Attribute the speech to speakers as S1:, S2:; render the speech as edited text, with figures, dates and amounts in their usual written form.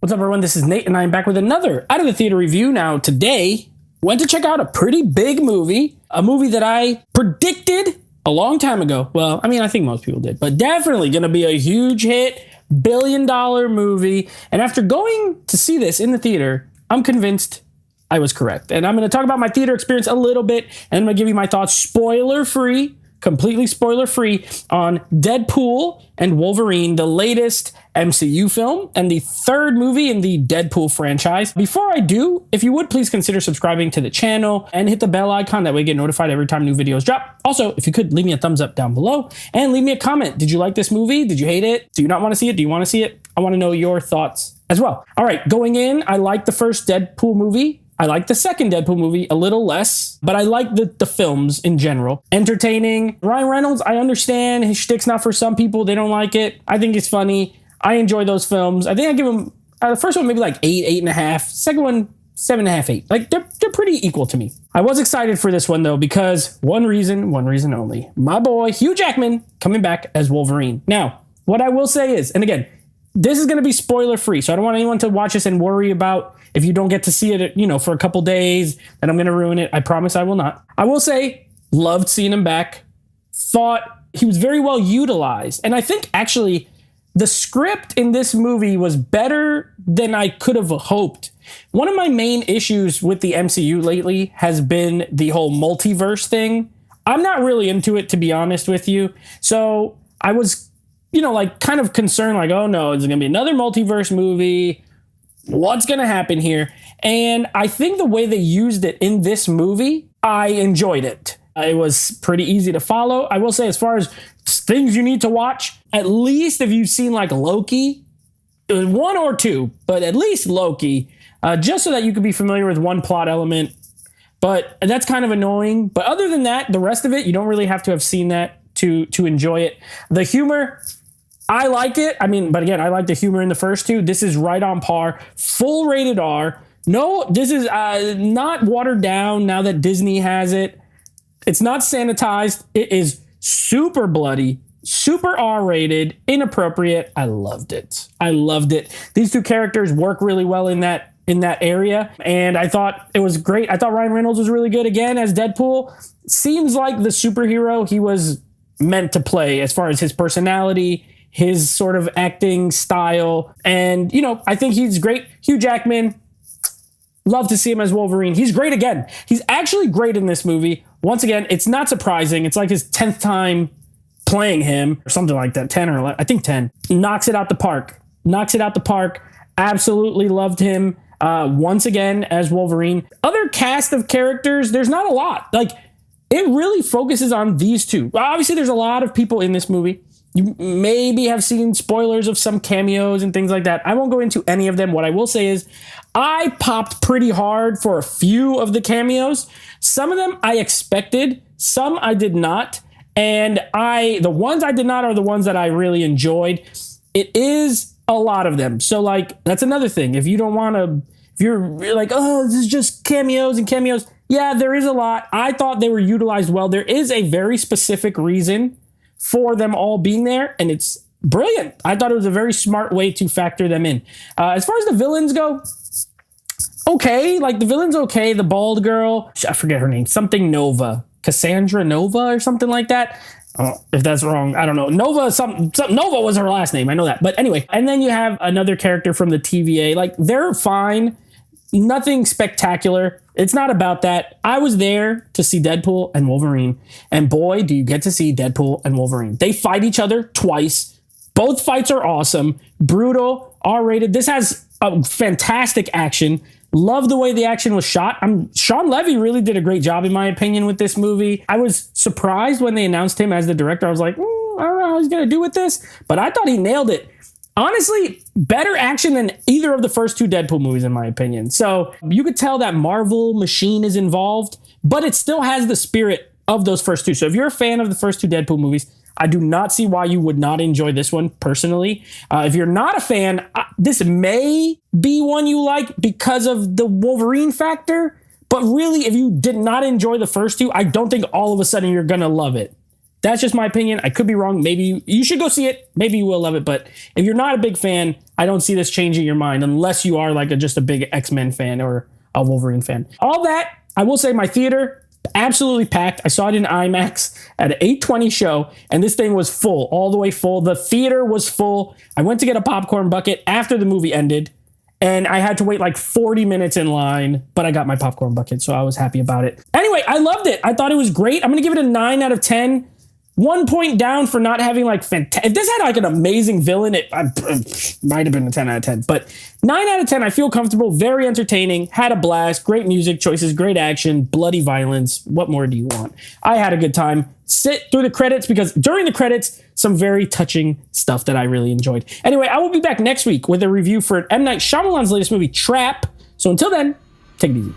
S1: What's up, everyone? This is Nate, and I'm back with another Out of the Theater review. Now, today, went to check out a pretty big movie, a movie that I predicted a long time ago. Well, I mean, I think most people did, but definitely going to be a huge hit, billion-dollar movie. And after going to see this in the theater, I'm convinced I was correct. And I'm going to talk about my theater experience a little bit, and I'm going to give you my thoughts spoiler-free, completely spoiler-free, on Deadpool and Wolverine, the latest MCU film and the third movie in the Deadpool franchise. Before I do, if you would please consider subscribing to the channel and hit the bell icon. That way you get notified every time new videos drop. Also, if you could leave me a thumbs up down below and leave me a comment. Did you like this movie? Did you hate it? Do you not want to see it? Do you want to see it? I want to know your thoughts as well. All right, going in, I liked the first Deadpool movie. I like the second Deadpool movie a little less, but I like the films in general. Entertaining. Ryan Reynolds, I understand his shtick's not for some people. They don't like it. I think it's funny. I enjoy those films. I think I give him, the first one maybe like 8, 8.5. Second one, 7.5, 8. Like they're pretty equal to me. I was excited for this one though, because one reason only. My boy, Hugh Jackman, coming back as Wolverine. Now, what I will say is, and again, this is going to be spoiler free, so I don't want anyone to watch this and worry about if you don't get to see it, for a couple days, then I'm going to ruin it. I promise I will not. I will say, loved seeing him back. Thought he was very well utilized. And I think actually the script in this movie was better than I could have hoped. One of my main issues with the MCU lately has been the whole multiverse thing. I'm not really into it, to be honest with you. So I was, kind of concerned, like, oh no, is it going to be another multiverse movie? What's going to happen here? And I think the way they used it in this movie, I enjoyed it. It was pretty easy to follow. I will say, as far as things you need to watch, at least if you've seen like Loki, one or two, but at least Loki, just so that you could be familiar with one plot element. But that's kind of annoying. But other than that, the rest of it, you don't really have to have seen that to enjoy it. The humor, I like it. But again, I like the humor in the first two. This is right on par. Full rated R. No, this is not watered down now that Disney has it. It's not sanitized. It is super bloody, super R-rated, inappropriate. I loved it. These two characters work really well in that area, and I thought it was great. I thought Ryan Reynolds was really good again as Deadpool. Seems like the superhero he was meant to play as far as his personality, his sort of acting style. And, I think he's great. Hugh Jackman, love to see him as Wolverine. He's great again. He's actually great in this movie. Once again, it's not surprising. It's like his 10th time playing him or something like that. 10 or 11, I think 10. Knocks it out the park. Absolutely loved him once again as Wolverine. Other cast of characters, there's not a lot. Like, it really focuses on these two. Obviously, there's a lot of people in this movie. You maybe have seen spoilers of some cameos and things like that. I won't go into any of them. What I will say is I popped pretty hard for a few of the cameos. Some of them I expected, some I did not. And the ones I did not are the ones that I really enjoyed. It is a lot of them. So that's another thing. If you're like, oh, this is just cameos and cameos. Yeah, there is a lot. I thought they were utilized well. There is a very specific reason for them all being there, and it's brilliant. I thought it was a very smart way to factor them in. As far as the villains go, okay. The villain's okay. The bald girl, I forget her name, something Nova. Cassandra Nova or something like that. If that's wrong, I don't know. Nova, Nova was her last name. I know that. But anyway, and then you have another character from the TVA. They're fine. Nothing spectacular. It's not about that. I was there to see Deadpool and Wolverine. And boy, do you get to see Deadpool and Wolverine. They fight each other twice. Both fights are awesome. Brutal, R-rated. This has a fantastic action. Love the way the action was shot. Sean Levy really did a great job, in my opinion, with this movie. I was surprised when they announced him as the director. I was like, I don't know how he's going to do with this. But I thought he nailed it. Honestly, better action than either of the first two Deadpool movies, in my opinion. So you could tell that Marvel machine is involved, but it still has the spirit of those first two. So if you're a fan of the first two Deadpool movies, I do not see why you would not enjoy this one personally. If you're not a fan, this may be one you like because of the Wolverine factor. But really, if you did not enjoy the first two, I don't think all of a sudden you're going to love it. That's just my opinion. I could be wrong. Maybe you should go see it. Maybe you will love it. But if you're not a big fan, I don't see this changing your mind unless you are like just a big X-Men fan or a Wolverine fan. All that, I will say my theater, absolutely packed. I saw it in IMAX at an 8:20 show, and this thing was full, all the way full. The theater was full. I went to get a popcorn bucket after the movie ended, and I had to wait like 40 minutes in line, but I got my popcorn bucket, so I was happy about it. Anyway, I loved it. I thought it was great. I'm going to give it a 9 out of 10. 1 point down for not having like if this had like an amazing villain, it might have been a 10 out of 10. But 9 out of 10, I feel comfortable, very entertaining, had a blast, great music choices, great action, bloody violence. What more do you want? I had a good time. Sit through the credits because during the credits, some very touching stuff that I really enjoyed. Anyway, I will be back next week with a review for M. Night Shyamalan's latest movie, Trap. So until then, take it easy.